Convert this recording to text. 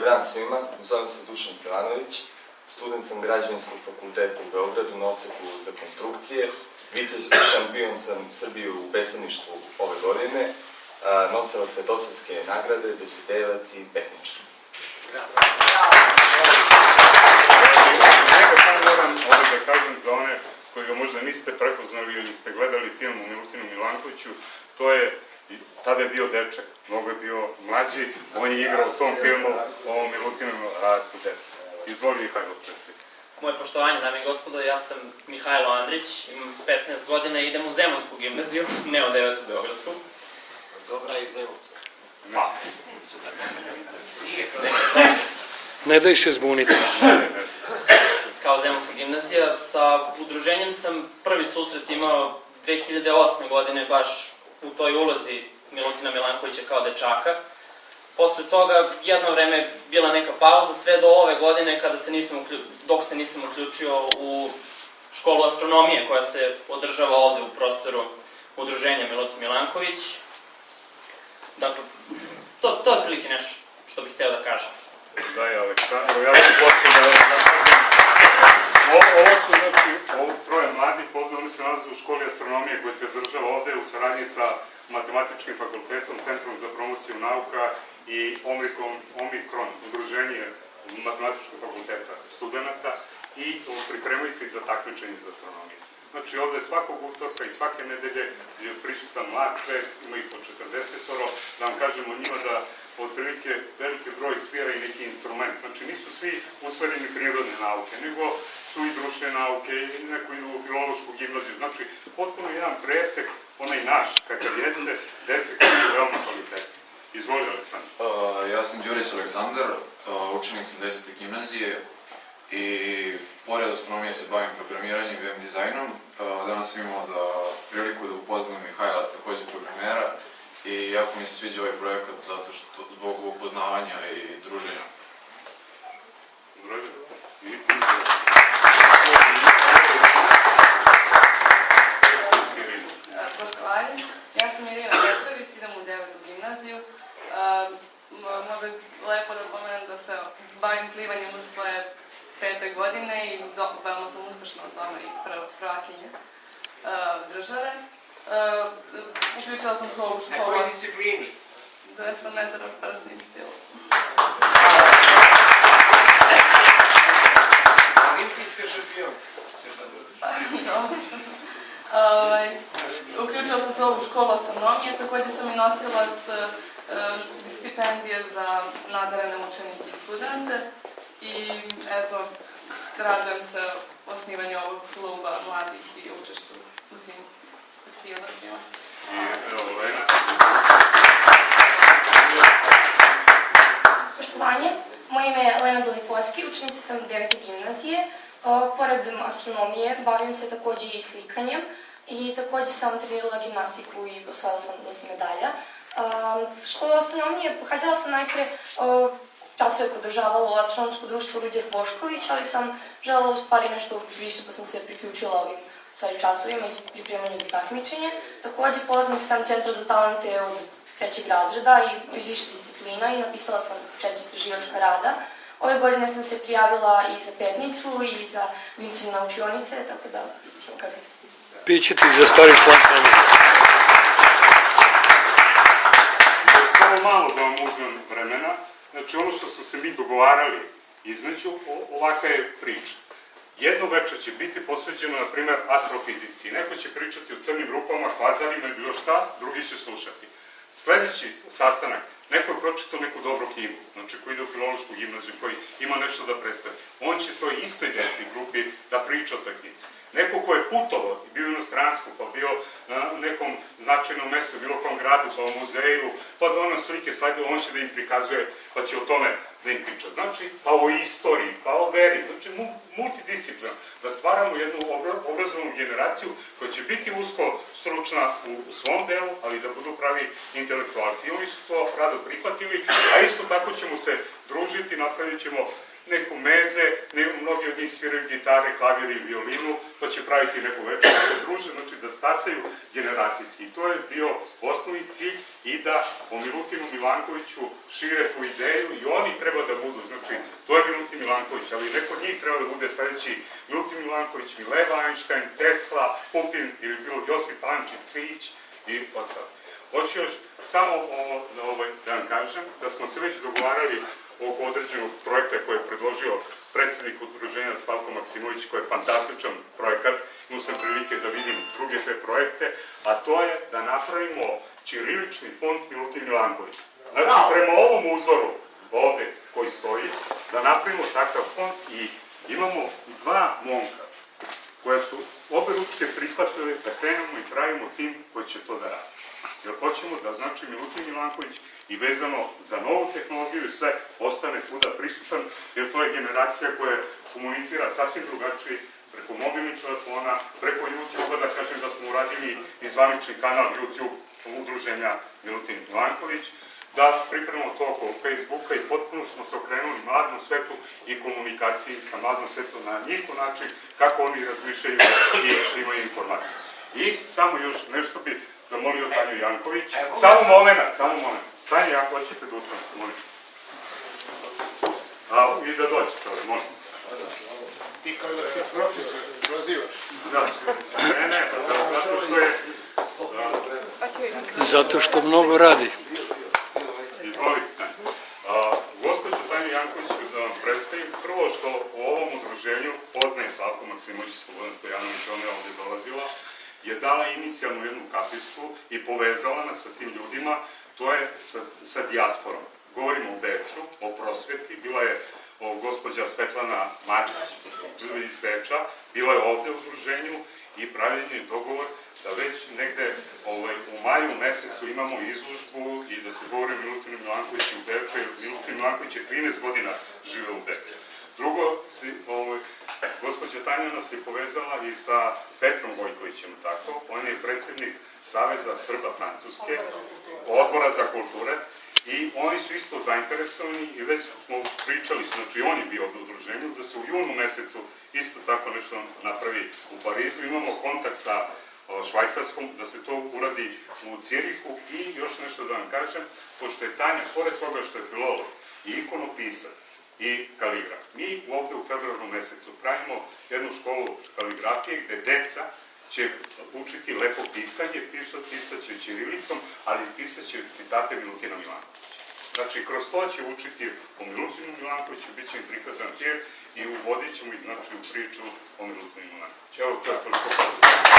dan svima, zovem se Dušan Stevanović, student sam Građevinskog fakulteta u Beogradu na odseku za konstrukcije, vice šampion sam Srbije u pesaništvu ove godine, nosilac Svetosavske nagrade, dositevac i petničar. Njega sam moram da kažem za one koji ga možda niste prepoznali ili ste gledali film o Milutinu Milankoviću, to je, tada je bio dečak, mnogo je bio mlađi, on je igrao u tom filmu o Milutinu rastu deca. Izvoli Mihajlo predstaviti. Moje poštovanje, dame i gospodo, ja sam Mihajlo Andrić, imam 15 godina i idem u Zemunsku gimnaziju, ne u 9. Beogradsku. Dobra i Zemunca. Ne daj se zbuniti. Kao Zemunska gimnazija, sa udruženjem sam prvi susret imao 2008. godine, baš u toj ulozi Milutina Milankovića kao dečaka. Posle toga, jedno vreme je bila neka pauza, sve do ove godine dok se nisam uključio u školu astronomije koja se održava ovde u prostoru udruženja Milutin Milanković. Dakle, to je otprilike nešto što bih hteo da kažem. Daj, Aleksandro, ja ću posle da kažem. Ovo su, znači, ovo troje mladi, oni se nalaze u školi astronomije koja se održava ovde u saradnji sa Matematičkim fakultetom, Centrom za promociju nauka i Omikron, udruženje Matematičkog fakulteta studenta, i pripremaju se i za takmičenje za astronomiju. Znači, ovde svakog utorka i svake nedelje je prisutan mlad svet, ima ih po 40-oro, da vam kažemo njima da otprilike veliki broj svira i neki instrument. Znači, nisu svi usmereni prirodne nauke, nego su i društvene nauke, i neko idu u filološku gimnaziju. Znači, potpuno jedan presek, onaj naš, kakav jeste, dece koji su veoma kvalitetni. Izvoli, Aleksandar. Ja sam Đurić Aleksandar, učenik sam 10. gimnazije i pored astronomije se bavim programiranjem i web dizajnom. Danas sam imao priliku da upoznam Mihajla, takođe programera, i jako mi se sviđa ovaj projekat zato što zbog upoznavanja i druženja. Poštovanje, ja sam Irina Petrović, idem u 9. gimnaziju. Možda je lepo da pomenem da se bavim plivanjem u svoje 5. godine i veoma sam uspešna u tome i prvakinja države. Uključila sam se u ovu školu. Na kojoj disciplini? 200 metara prsnim stilom. Olimpijska šampion. Uključila sam se u ovu školu astronomije, takođe sam i nosilac stipendije za nadarene učenike i studente i eto, radujem se osnivanju ovog kluba mladih i učešću u tim aktivnostima. Poštovanje, moje ime je Lena Dolifoski, učenica sam 9. gimnazije. Pored astronomije bavim se takođe i slikanjem i takođe sam trenirala gimnastiku i osvojila sam dosta medalja. Školu astronomije pohađala sam najpre časove koje održavalo astronomsko društvo Ruđer Bošković, ali sam želela u stvari nešto više pa sam se priključila ovim časovima i pripremanju za takmičenje. Takođe polaznik sam Centra za talente od 3. razreda i iz više disciplina i napisala sam 4 istraživačka rada. Ove godine sam se prijavila i za petnicu i za vinčane naučionice, tako da ćemo kako će stići. Piće ti za stari šlampanje. Samo malo da vam uzmem vremena. Znači, ono što smo se mi dogovarali između, ovakva je priča. Jedno večer će biti posveđeno, na primer, astrofizici. Neko će pričati o crnim rupama, kvazarima i bilo šta, drugi će slušati. Sledeći sastanak, neko je pročitao neku dobru knjigu, znači koji ide u filološku gimnaziju, koji ima nešto da predstavi. On će toj istoj deci grupi da priča o toj knjizi. Neko ko je putovao i bio u inostranstvu, pa bio na nekom značajnom mestu, bilo kom gradu, pa u muzeju, pa da ono slike slajdove, on će da im prikazuje, pa će o tome da im priča. Znači, pa o istoriji, pa o veri, znači multidisciplina, da stvaramo jednu obrazovnu generaciju koja će biti usko stručna u svom delu, ali da budu pravi intelektualci. I oni su to rado prihvatili, a isto tako ćemo se družiti, napravit ćemo neku meze, mnogi od njih sviraju gitare, klavir i violinu, to će praviti neku večer, da se druže, znači da stasaju generacijski. I to je bio osnovni cilj i da o Milutinu Milankoviću šire tu ideju i oni treba da budu, znači to je Milutin Milanković, ali neko od njih treba da bude sledeći Milutin Milanković, Mileva Einstein, Tesla, Pupin ili bilo Josip Ančić, Cvijić i ostalo. Hoću još samo da vam kažem da smo se već dogovarali oko određenog projekta koje je predložio predsjednik udruženja Slavko Maksimović, koji je fantastičan projekat, imao sam prilike da vidim druge te projekte, a to je da napravimo ćirilični fond Milutin Milanković. Znači, prema ovom uzoru ovde koji stoji, da napravimo takav fond i imamo dva momka koje su obe ručke prihvatile da krenemo i pravimo tim koji će to da radi. Jer hoćemo da znači Milutin Milanković i vezano za novu tehnologiju i sve ostane svuda prisutan, jer to je generacija koja komunicira sasvim drugačije preko mobilnih telefona, preko YouTube-a, da kažem da smo uradili i zvanični kanal YouTube udruženja Milutin Milanković, da pripremamo to oko Facebooka i potpuno smo se okrenuli mladom svetu i komunikaciji sa mladom svetom na njihov način kako oni razmišljaju i imaju informaciju. I samo još nešto bi zamolio Tanju Janković. Samo moment. Tanja Janković, hoćete da ustanete, molim. I da dođete, molim. Ti kao da si profesor, prozivaš. Ne, zato što je... Zato što mnogo radi. Izvolite, Tanja. Gospođo Tanja Janković, da vam predstavim prvo što u ovom udruženju poznaje Slavko Maksimović i Slobodan Stojanović, ona je ovdje dolazila, je dala inicijalnu jednu kapisku i povezala nas sa tim ljudima, to je sa dijasporom. Govorimo o Beču, o prosveti, bila je gospođa Svetlana Matić iz Beča, bila je ovde u udruženju i pravljen je dogovor da već negde u maju mesecu imamo izložbu i da se govori o Milutinu Milankoviću u Beču, jer Milutin Milanković je 13 godina žive u Beču. Drugo, gospođa Tanja nas je povezala i sa Petrom Vojkovićem, tako? On je predsjednik Saveza Srba Francuske, odbora za kulture, i oni su isto zainteresovani i već smo pričali, znači on je bio u udruženju, da se u junu mesecu isto tako nešto napravi u Parizu. Imamo kontakt sa Švajcarskom, da se to uradi u Cirihu i još nešto da vam kažem, pošto je Tanja, pored toga što je filolog i ikonopisac i kaligraf, mi ovde u februaru mesecu pravimo jednu školu kaligrafije gde deca će učiti lepo pisanje, pisat će ćirilicom, ali pisat će citate Milutina Milankovića. Znači, kroz to će učiti o Milutinu Milankoviću, bit će im prikazan film i uvodit ćemo ih, znači, u priču o Milutinu Milankoviću. Evo, to je toliko.